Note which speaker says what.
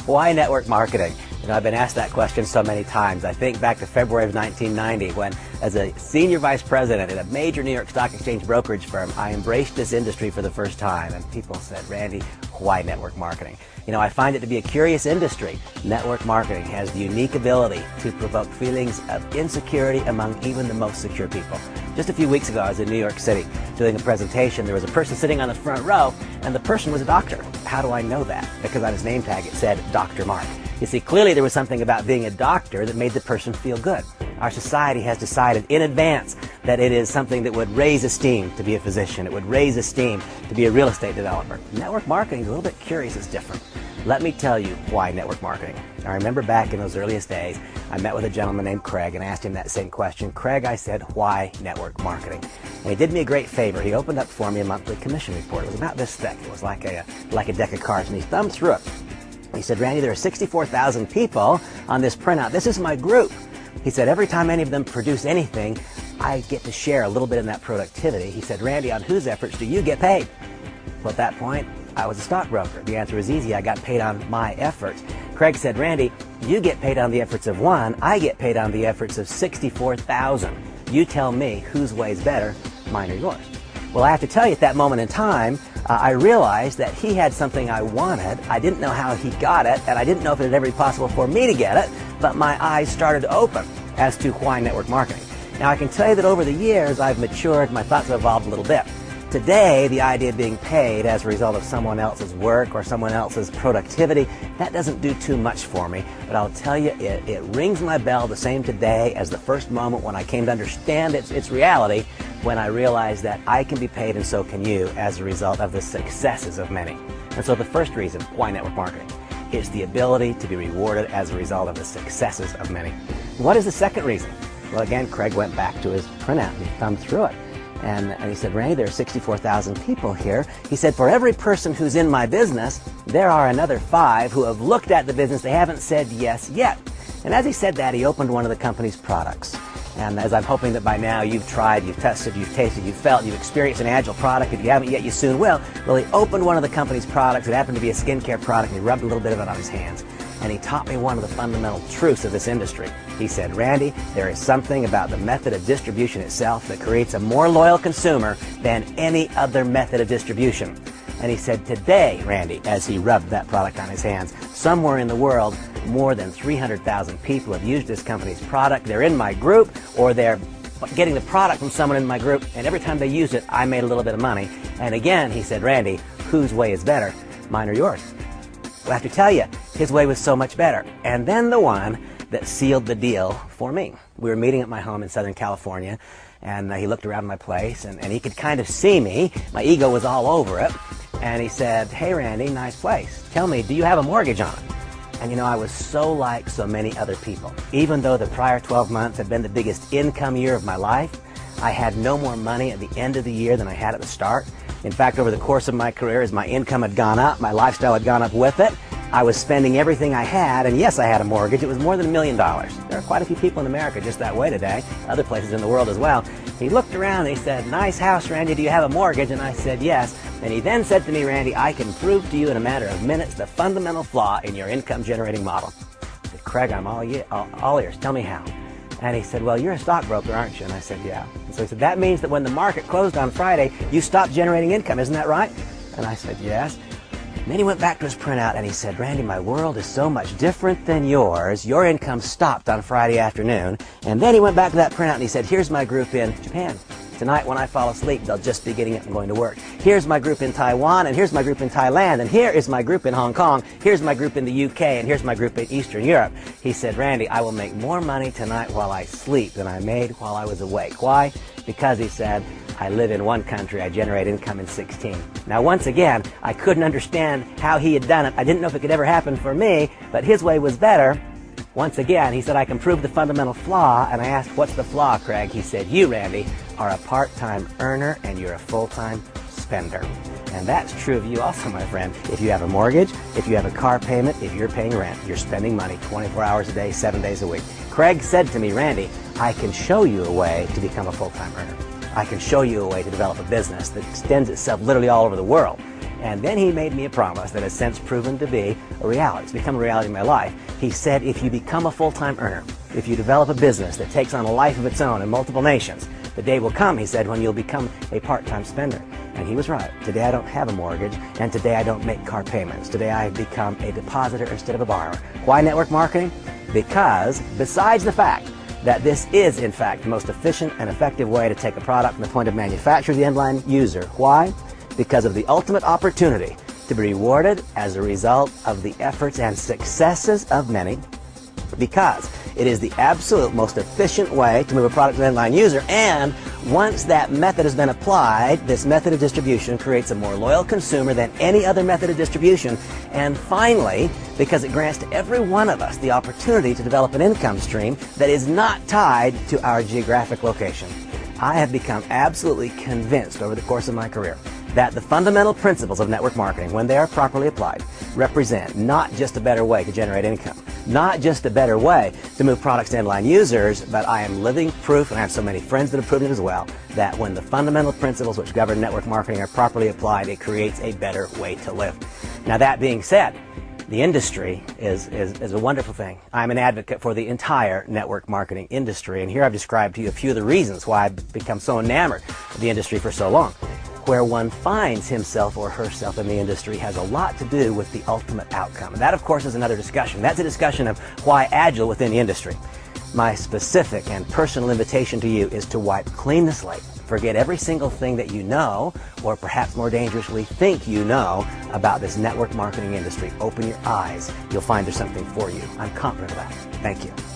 Speaker 1: Why network marketing? You know, I've been asked that question so many times. I think back to February of 1990 when, as a senior vice president at a major New York Stock Exchange brokerage firm, I embraced this industry for the first time. And people said, Randy, why network marketing? You know, I find it to be a curious industry. Network marketing has the unique ability to provoke feelings of insecurity among even the most secure people. Just a few weeks ago, I was in New York City doing a presentation. There was a person sitting on the front row, and the person was a doctor. How do I know that? Because on his name tag it said Dr. Mark. You see, clearly there was something about being a doctor that made the person feel good. Our society has decided in advance that it is something that would raise esteem to be a physician. It would raise esteem to be a real estate developer. Network marketing is a little bit curious. It's different. Let me tell you why network marketing. I remember back in those earliest days, I met with a gentleman named Craig and asked him that same question. Craig, I said, why network marketing? And he did me a great favor. He opened up for me a monthly commission report. It was about this thick. It was like a deck of cards, and he thumbed through it. He said, Randy, there are 64,000 people on this printout. This is my group. He said, every time any of them produce anything, I get to share a little bit in that productivity. He said, Randy, on whose efforts do you get paid? Well, at that point, I was a stockbroker. The answer was easy. I got paid on my efforts. Craig said, Randy, you get paid on the efforts of one. I get paid on the efforts of 64,000. You tell me whose way is better, mine or yours. Well, I have to tell you, at that moment in time, I realized that he had something I wanted. I didn't know how he got it, and I didn't know if it would ever be possible for me to get it, but my eyes started to open as to why network marketing. Now, I can tell you that over the years, I've matured, my thoughts have evolved a little bit. Today, the idea of being paid as a result of someone else's work or someone else's productivity, that doesn't do too much for me. But I'll tell you, it rings my bell the same today as the first moment when I came to understand its reality, when I realized that I can be paid and so can you as a result of the successes of many. And so the first reason why network marketing is the ability to be rewarded as a result of the successes of many. What is the second reason? Well, again, Craig went back to his printout and he thumbed through it. And he said, Randy, there are 64,000 people here. He said, for every person who's in my business, there are another 5 who have looked at the business. They haven't said yes yet. And as he said that, he opened one of the company's products. And as I'm hoping that by now you've tried, you've tested, you've tasted, you've felt, you've experienced an Agile product. If you haven't yet, you soon will. Well, he opened one of the company's products. It happened to be a skincare product, and he rubbed a little bit of it on his hands. And he taught me one of the fundamental truths of this industry. He said, Randy, there is something about the method of distribution itself that creates a more loyal consumer than any other method of distribution. And he said, today, Randy, as he rubbed that product on his hands, somewhere in the world, more than 300,000 people have used this company's product. They're in my group, or they're getting the product from someone in my group, and every time they use it, I made a little bit of money. And again, he said, Randy, whose way is better, mine or yours? Well, I have to tell you, his way was so much better. And then the one that sealed the deal for me. We were meeting at my home in Southern California, and he looked around my place, and he could kind of see me. My ego was all over it. And he said, hey, Randy, nice place. Tell me, do you have a mortgage on it? And you know, I was so like so many other people. Even though the prior 12 months had been the biggest income year of my life, I had no more money at the end of the year than I had at the start. In fact, over the course of my career, as my income had gone up, my lifestyle had gone up with it, I was spending everything I had, and yes, I had a mortgage. It was more than $1 million. There are quite a few people in America just that way today, other places in the world as well. He looked around and he said, nice house, Randy, do you have a mortgage? And I said, yes. And he then said to me, Randy, I can prove to you in a matter of minutes the fundamental flaw in your income-generating model. I said, Craig, I'm all ears. Tell me how. And he said, well, you're a stockbroker, aren't you? And I said, yeah. And so he said, that means that when the market closed on Friday, you stopped generating income. Isn't that right? And I said, yes. And then he went back to his printout and he said, Randy, my world is so much different than yours. Your income stopped on Friday afternoon. And then he went back to that printout and he said, here's my group in Japan. Tonight when I fall asleep, they'll just be getting up and going to work. Here's my group in Taiwan, and here's my group in Thailand, and here is my group in Hong Kong. Here's my group in the UK, and here's my group in Eastern Europe. He said, Randy, I will make more money tonight while I sleep than I made while I was awake. Why? Because, he said, I live in one country, I generate income in 16. Now, once again, I couldn't understand how he had done it. I didn't know if it could ever happen for me, but his way was better. Once again, he said, I can prove the fundamental flaw, and I asked, what's the flaw, Craig? He said, you, Randy, are a part-time earner, and you're a full-time spender. And that's true of you also, my friend. If you have a mortgage, if you have a car payment, if you're paying rent, you're spending money 24 hours a day, 7 days a week. Craig said to me, Randy, I can show you a way to become a full-time earner. I can show you a way to develop a business that extends itself literally all over the world. And then he made me a promise that has since proven to be a reality. It's become a reality in my life. He said, if you become a full-time earner, if you develop a business that takes on a life of its own in multiple nations, the day will come, he said, when you'll become a part-time spender. And he was right. Today I don't have a mortgage, and today I don't make car payments. Today I become a depositor instead of a borrower. Why network marketing? Because besides the fact that this is, in fact, the most efficient and effective way to take a product from the point of manufacture to the end-line user. Why? Because of the ultimate opportunity to be rewarded as a result of the efforts and successes of many, because it is the absolute most efficient way to move a product to the end-line user, and once that method has been applied, this method of distribution creates a more loyal consumer than any other method of distribution, and finally, because it grants to every one of us the opportunity to develop an income stream that is not tied to our geographic location. I have become absolutely convinced over the course of my career that the fundamental principles of network marketing, when they are properly applied, represent not just a better way to generate income, not just a better way to move products to end-line users, but I am living proof, and I have so many friends that have proved it as well, that when the fundamental principles which govern network marketing are properly applied, it creates a better way to live. Now, that being said, the industry is a wonderful thing. I'm an advocate for the entire network marketing industry, and here I've described to you a few of the reasons why I've become so enamored of the industry for so long. Where one finds himself or herself in the industry has a lot to do with the ultimate outcome. And that, of course, is another discussion. That's a discussion of why agile within the industry. My specific and personal invitation to you is to wipe clean the slate. Forget every single thing that you know, or perhaps more dangerously, think you know about this network marketing industry. Open your eyes. You'll find there's something for you. I'm confident of that. Thank you.